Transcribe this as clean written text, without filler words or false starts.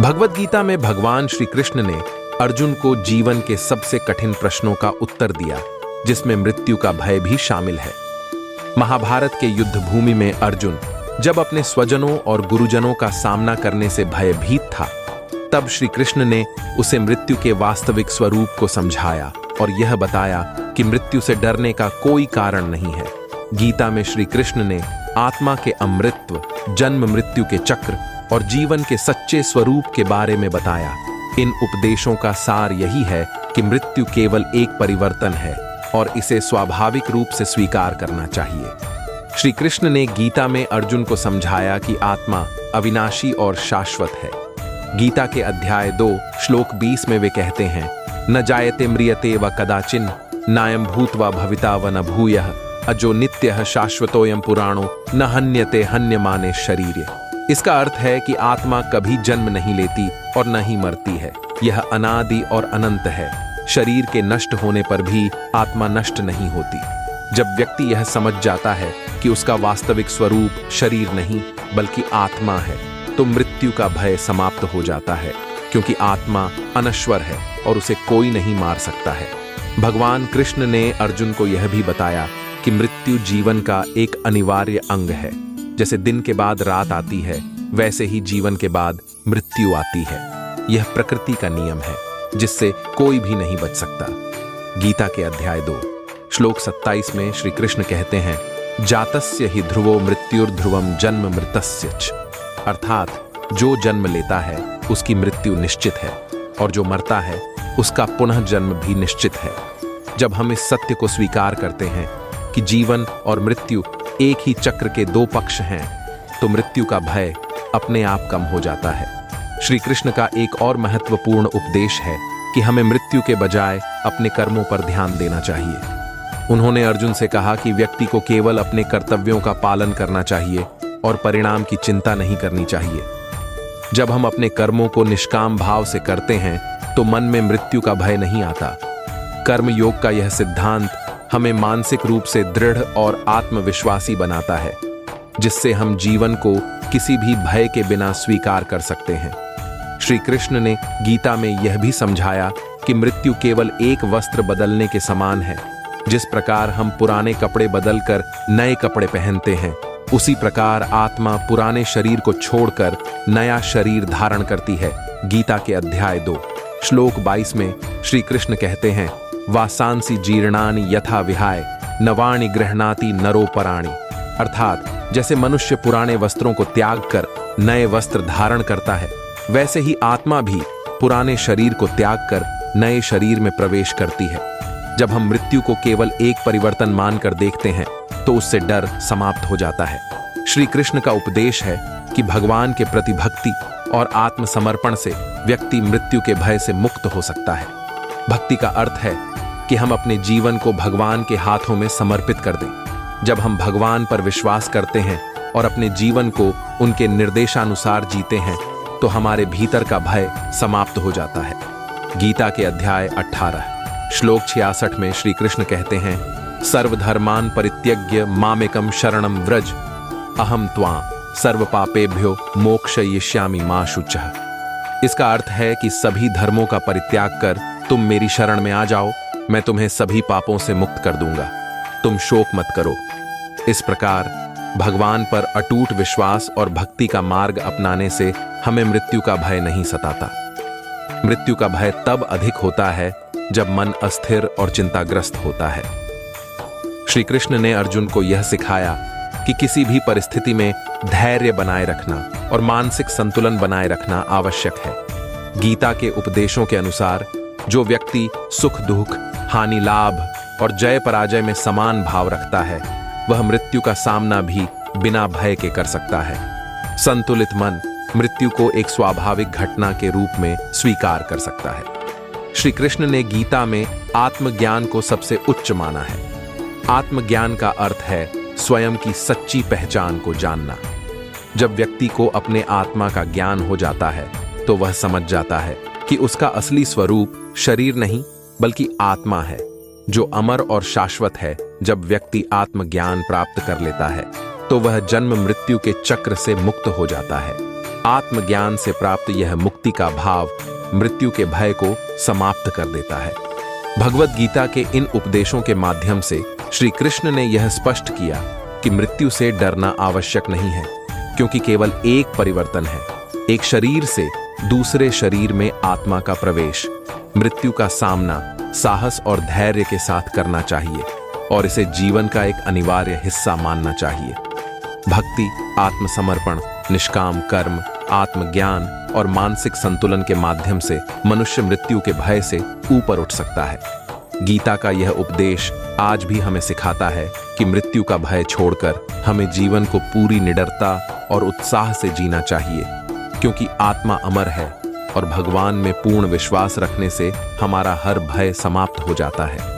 भगवद गीता में भगवान श्री कृष्ण ने अर्जुन को जीवन के सबसे कठिन प्रश्नों का उत्तर दिया, जिसमें मृत्यु का भय भी शामिल है। महाभारत के युद्ध भूमि में अर्जुन जब अपने स्वजनों और गुरुजनों का सामना करने से भयभीत था, तब श्री कृष्ण ने उसे मृत्यु के वास्तविक स्वरूप को समझाया और यह बताया कि मृत्यु से डरने का कोई कारण नहीं है। गीता में श्री कृष्ण ने आत्मा के अमृतत्व, जन्म मृत्यु के चक्र और जीवन के सच्चे स्वरूप के बारे में बताया। इन उपदेशों का सार यही है कि मृत्यु केवल एक परिवर्तन है और इसे स्वाभाविक रूप से स्वीकार करना चाहिए। श्री कृष्ण ने गीता में अर्जुन को समझाया कि आत्मा अविनाशी और शाश्वत है। गीता के अध्याय 2 श्लोक 20 में वे कहते हैं, न जायते म्रियते व कदाचिन नायं भूत्वा भविता व न भूयः अजो नित्यः शाश्वतोयं पुराणो न हन्यते हन्यमाने शरीरे। इसका अर्थ है कि आत्मा कभी जन्म नहीं लेती और न ही मरती है। यह अनादि और अनंत है। शरीर के नष्ट होने पर भी आत्मा नष्ट नहीं होती। जब व्यक्ति यह समझ जाता है कि उसका वास्तविक स्वरूप शरीर नहीं बल्कि आत्मा है, तो मृत्यु का भय समाप्त हो जाता है, क्योंकि आत्मा अनश्वर है और उसे कोई नहीं मार सकता है। भगवान कृष्ण ने अर्जुन को यह भी बताया कि मृत्यु जीवन का एक अनिवार्य अंग है। जैसे दिन के बाद रात आती है, वैसे ही जीवन के बाद मृत्यु आती है। यह प्रकृति का नियम है जिससे कोई भी नहीं बच सकता। गीता के अध्याय 2 श्लोक 27 में श्री कृष्ण कहते हैं, जातस्य ही ध्रुवो मृत्युर्ध्रुवम जन्म मृतस्य च। अर्थात जो जन्म लेता है उसकी मृत्यु निश्चित है और जो मरता है उसका पुनः जन्म भी निश्चित है। जब हम इस सत्य को स्वीकार करते हैं कि जीवन और मृत्यु एक ही चक्र के 2 पक्ष हैं, तो मृत्यु का भय अपने आप कम हो जाता है। श्री कृष्ण का एक और महत्वपूर्ण उपदेश है कि हमें मृत्यु के बजाय अपने कर्मों पर ध्यान देना चाहिए। उन्होंने अर्जुन से कहा कि व्यक्ति को केवल अपने कर्तव्यों का पालन करना चाहिए और परिणाम की चिंता नहीं करनी चाहिए। जब हम अपने कर्मों को निष्काम भाव से करते हैं तो मन में मृत्यु का भय नहीं आता। कर्म योग का यह सिद्धांत हमें मानसिक रूप से दृढ़ और आत्मविश्वासी बनाता है, जिससे हम जीवन को किसी भी भय के बिना स्वीकार कर सकते हैं। श्री कृष्ण ने गीता में यह भी समझाया कि मृत्यु केवल एक वस्त्र बदलने के समान है। जिस प्रकार हम पुराने कपड़े बदलकर नए कपड़े पहनते हैं, उसी प्रकार आत्मा पुराने शरीर को छोड़कर नया शरीर धारण करती है। गीता के अध्याय 2 श्लोक 22 में श्री कृष्ण कहते हैं, वासांसी जीर्णानि यथा विहाय नवाणि गृह्णाति नरोपराणि। अर्थात जैसे मनुष्य पुराने वस्त्रों को त्याग कर नए वस्त्र धारण करता है, वैसे ही आत्मा भी पुराने शरीर को त्याग कर नए शरीर में प्रवेश करती है। जब हम मृत्यु को केवल एक परिवर्तन मानकर देखते हैं तो उससे डर समाप्त हो जाता है। श्री कृष्ण का उपदेश है कि भगवान के प्रति भक्ति और आत्मसमर्पण से व्यक्ति मृत्यु के भय से मुक्त हो सकता है। भक्ति का अर्थ है कि हम अपने जीवन को भगवान के हाथों में समर्पित कर दें। जब हम भगवान पर विश्वास करते हैं और अपने जीवन को उनके निर्देशानुसार जीते हैं, तो हमारे भीतर का भय समाप्त हो जाता है। गीता के अध्याय 18 श्लोक 66 में श्री कृष्ण कहते हैं, सर्वधर्मान परित्यज्य मामेकम शरणम व्रज अहम त्वां सर्व पापेभ्यो मोक्षयिष्यामि मा शुचः। इसका अर्थ है कि सभी धर्मों का परित्याग कर तुम मेरी शरण में आ जाओ, मैं तुम्हें सभी पापों से मुक्त कर दूंगा। तुम शोक मत करो। इस प्रकार भगवान पर अटूट विश्वास और भक्ति का मार्ग अपनाने से हमें मृत्यु का भय नहीं सताता। मृत्यु का भय तब अधिक होता है जब मन अस्थिर और चिंताग्रस्त होता है। श्री कृष्ण ने अर्जुन को यह सिखाया कि किसी भी परिस्थिति में धैर्य बनाए रखना और मानसिक संतुलन बनाए रखना आवश्यक है। गीता के उपदेशों के अनुसार जो व्यक्ति सुख दुख, हानि लाभ और जय पराजय में समान भाव रखता है, वह मृत्यु का सामना भी बिना भय के कर सकता है। संतुलित मन मृत्यु को एक स्वाभाविक घटना के रूप में स्वीकार कर सकता है। श्री कृष्ण ने गीता में आत्मज्ञान को सबसे उच्च माना है। आत्मज्ञान का अर्थ है स्वयं की सच्ची पहचान को जानना। जब व्यक्ति को अपने आत्मा का ज्ञान हो जाता है, तो वह समझ जाता है कि उसका असली स्वरूप शरीर नहीं बल्कि आत्मा है, जो अमर और शाश्वत है। जब व्यक्ति आत्मज्ञान प्राप्त कर लेता है, तो वह जन्म मृत्यु के चक्र से मुक्त हो जाता है। आत्मज्ञान से प्राप्त यह मुक्ति का भाव मृत्यु के भय को समाप्त कर देता है। भगवद गीता के इन उपदेशों के माध्यम से श्री कृष्ण ने यह स्पष्ट किया कि मृत्यु से डरना आवश्यक नहीं है, क्योंकि केवल एक परिवर्तन है, एक शरीर से दूसरे शरीर में आत्मा का प्रवेश। मृत्यु का सामना साहस और धैर्य के साथ करना चाहिए और इसे जीवन का एक अनिवार्य हिस्सा मानना चाहिए। भक्ति, आत्मसमर्पण, निष्काम कर्म, आत्मज्ञान और मानसिक संतुलन के माध्यम से मनुष्य मृत्यु के भय से ऊपर उठ सकता है। गीता का यह उपदेश आज भी हमें सिखाता है कि मृत्यु का भय छोड़कर हमें जीवन को पूरी निडरता और उत्साह से जीना चाहिए, क्योंकि आत्मा अमर है और भगवान में पूर्ण विश्वास रखने से हमारा हर भय समाप्त हो जाता है।